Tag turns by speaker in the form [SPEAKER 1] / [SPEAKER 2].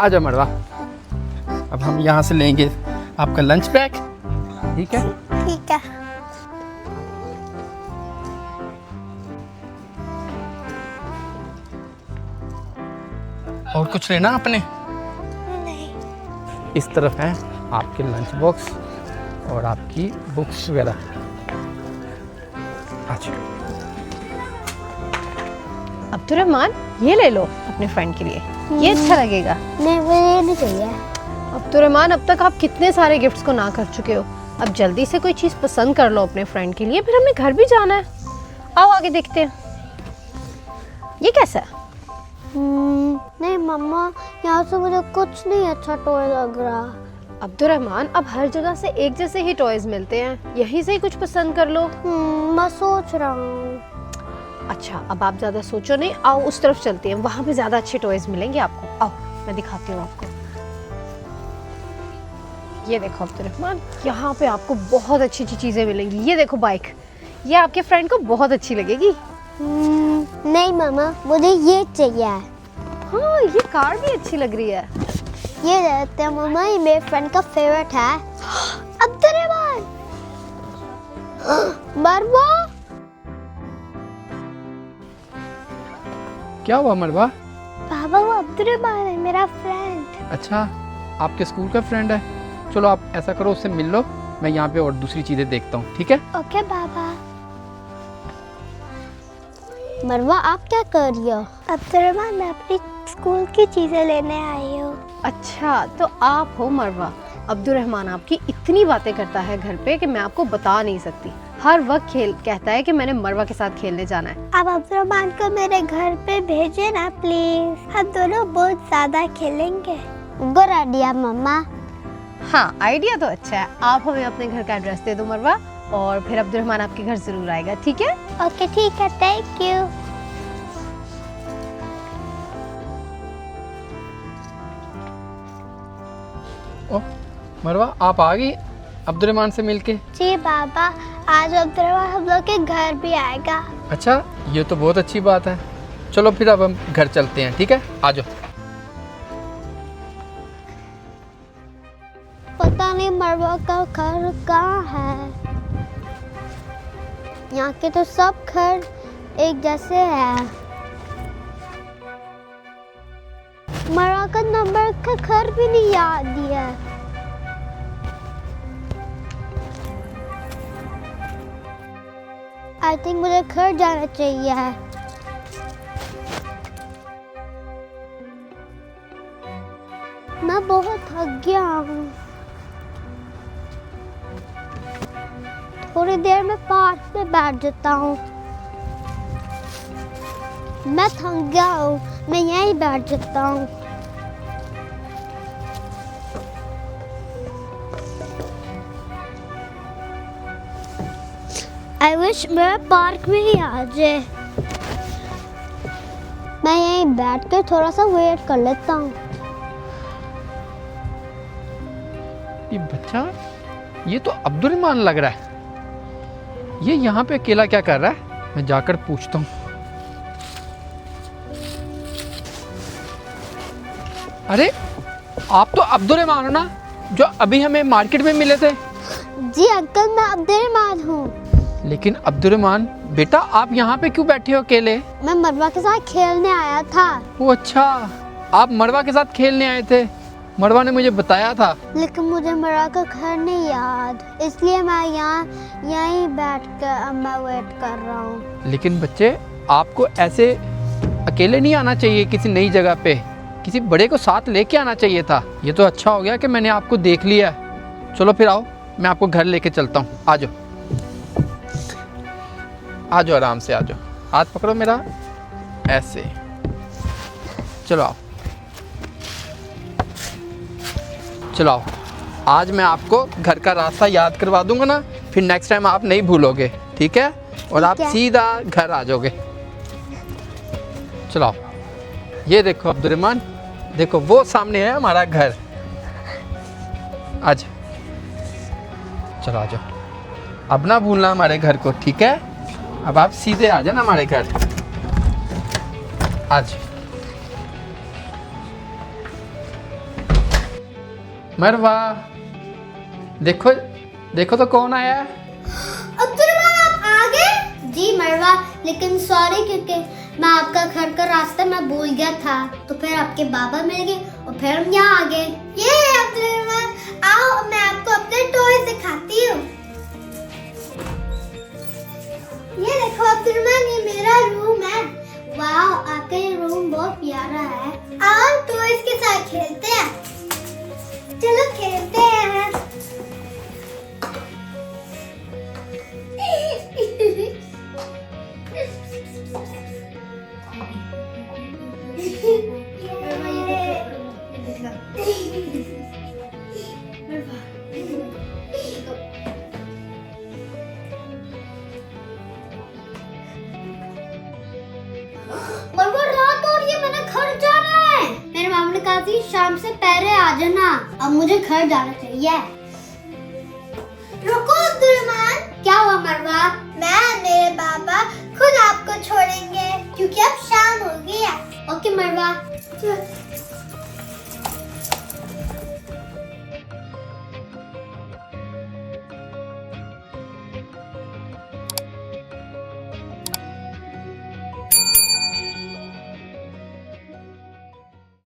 [SPEAKER 1] आजा मरवा, अब हम यहाँ से लेंगे आपका लंच पैक, ठीक है?
[SPEAKER 2] ठीक है।
[SPEAKER 1] और कुछ लेना आपने?
[SPEAKER 2] नहीं।
[SPEAKER 1] इस तरफ है आपके लंच बॉक्स और आपकी बुक्स वगैरह। अच्छा
[SPEAKER 3] अब्दुर्रहमान, ये ले लो अपने फ्रेंड के लिए, ये अच्छा लगेगा।
[SPEAKER 2] नहीं, मुझे ये नहीं चाहिए।
[SPEAKER 3] अब्दुर्रहमान, अब तक आप कितने सारे गिफ्ट्स को ना कर चुके हो, अब जल्दी से कोई चीज़ पसंद कर लो अपने फ्रेंड के लिए, फिर हमें घर भी जाना है। आओ आगे देखते हैं। ये कैसा है?
[SPEAKER 2] नहीं मम्मा, यहाँ से मुझे कुछ नहीं अच्छा टॉय लग रहा।
[SPEAKER 3] अब्दुर्रहमान, अब हर जगह से एक जैसे ही टॉयज मिलते हैं, यहीं से ही कुछ पसंद कर लो।
[SPEAKER 2] मैं सोच रहा हूँ।
[SPEAKER 3] अच्छा, अब आप ज़्यादा सोचो नहीं, आओ उस तरफ चलते हैं, वहाँ पे ज़्यादा अच्छे टॉयज मिलेंगे आपको। आओ मैं दिखाती हूँ आपको। ये देखो अब्दुर्रहमान, यहाँ पे आपको बहुत अच्छी अच्छी चीज़ें मिलेंगी। ये देखो बाइक, ये आपके फ्रेंड को बहुत अच्छी लगेगी।
[SPEAKER 2] नहीं मामा, मुझे ये चाहिए।
[SPEAKER 3] हाँ, ये कार भी अच्छी लग रही है।
[SPEAKER 2] ये रहते हैं मामा, ये मेरे फ्रेंड का फेवरेट है। अब्दुर्रहमान, मरवा।
[SPEAKER 1] क्या हुआ मरवा?
[SPEAKER 2] पापा, वो अब्दुर्रहमान है, मेरा फ्रेंड।
[SPEAKER 1] अच्छा, आपके स्कूल का फ्रेंड है? चलो आप ऐसा करो, उससे मिल लो, मैं यहाँ पे और दूसरी चीज़ें देखता हूँ, ठीक है?
[SPEAKER 2] ओके पापा। मरवा, आप क्या कर रही हो? अब्दुर्रहमान, मैं अपनी स्कूल की चीजें लेने आई हूँ।
[SPEAKER 3] अच्छा, तो आप हो मरवा। अब्दुर्रहमान आपकी इतनी बातें करता है घर पे कि मैं आपको बता नहीं सकती। हर वक्त कहता है कि मैंने मरवा के साथ खेलने जाना है।
[SPEAKER 2] आप अब्दुर्रहमान को मेरे घर पे भेजे ना प्लीज, हम दोनों बहुत ज्यादा खेलेंगे। गुड आइडिया मम्मा।
[SPEAKER 3] हाँ, आइडिया तो अच्छा है। आप हमें अपने घर का एड्रेस दे दो मरवा, और फिर अब्दुर्रहमान आपके घर जरूर आएगा, ठीक है?
[SPEAKER 2] ओके ठीक है, थैंक यू।
[SPEAKER 1] ओ मरवा, आप आ गई अब्दुर्रहमान से मिलके?
[SPEAKER 2] जी बाबा, आज अब्दुर्रहमान हम लोग के घर भी आएगा।
[SPEAKER 1] अच्छा, ये तो बहुत अच्छी बात है। चलो फिर अब हम घर चलते हैं, ठीक है? आ जाओ।
[SPEAKER 2] पता नहीं मरवा का घर कहाँ है। यहाँ के तो सब घर एक जैसे है। मरवा का नंबर का घर भी नहीं याद दिया। आई थिंक मुझे घर जाना चाहिए। मैं बहुत थक गया हूँ। थोड़ी देर में पार्क में बैठ जाता हूँ। मैं थक गया हूँ, मैं यहीं बैठ जाता हूँ। आई विश मेरा पार्क में ही आ जाए। मैं यहीं बैठ कर थोड़ा सा वेट कर लेता हूँ।
[SPEAKER 1] ये बच्चा, ये तो अब्दुर्रहमान लग रहा है। ये यहाँ पे अकेला क्या कर रहा है? मैं जाकर पूछता हूँ। अरे, आप तो अब्दुर्रहमान हो ना, जो अभी हमें मार्केट में मिले थे?
[SPEAKER 2] जी अंकल, मैं अब्दुर्रहमान हूँ।
[SPEAKER 1] लेकिन अब्दुर्रहमान बेटा, आप यहाँ पे क्यों बैठे हो अकेले?
[SPEAKER 2] मैं मरवा के साथ खेलने आया था।
[SPEAKER 1] वो अच्छा, आप मरवा के साथ खेलने आए थे? मरवा ने मुझे बताया था।
[SPEAKER 2] लेकिन मुझे मरवा का घर नहीं याद, इसलिए मैं यहीं बैठ कर मैं वेट कर रहा हूँ।
[SPEAKER 1] लेकिन बच्चे, आपको ऐसे अकेले नहीं आना चाहिए किसी नई जगह पे, किसी बड़े को साथ लेके आना चाहिए था। ये तो अच्छा हो गया कि मैंने आपको देख लिया। चलो फिर आओ, मैं आपको घर लेके चलता हूँ। आ जाओ, आ जाओ, आराम से आ जाओ। हाथ पकड़ो मेरा, ऐसे। चलो आओ, चलो आओ। आज मैं आपको घर का रास्ता याद करवा दूंगा ना, फिर नेक्स्ट टाइम आप नहीं भूलोगे, ठीक है? और आप सीधा घर आ जाओगे। चलो आओ। ये देखो अब्दुर्रहमान, देखो वो सामने है हमारा घर। आज चलो आ जाओ, अब ना भूलना हमारे घर को, ठीक है? अब आप सीधे आ जाना हमारे घर। आज मरवा, देखो देखो तो कौन आया है।
[SPEAKER 2] अब्दुलरहमान आप आ गए? जी मरवा, लेकिन सॉरी क्योंकि मैं आपका घर का रास्ता मैं भूल गया था, तो फिर आपके बाबा मिल गए और फिर हम यहाँ आ गए। ये अब्दुलरहमान, आओ मैं आपको अपने टॉयज दिखाती हूँ। ये देखो अब्दुलरहमान, ये मेरा रूम है। वाह, आपका ये रूम बहुत प्यारा है। आओ टॉयज के साथ खेलते हैं। चलो खेलते हैं। मरवा, रात हो रही है, मैंने घर जाना है। मेरे मामा ने कहा थी शाम से पहले आ जाना। अब मुझे घर जाना चाहिए। रुको अब्दुलरहमान। क्या हुआ मरवा? मैं मेरे बाबा खुद आपको छोड़ेंगे क्योंकि अब शाम हो गई है। ओके मरवा।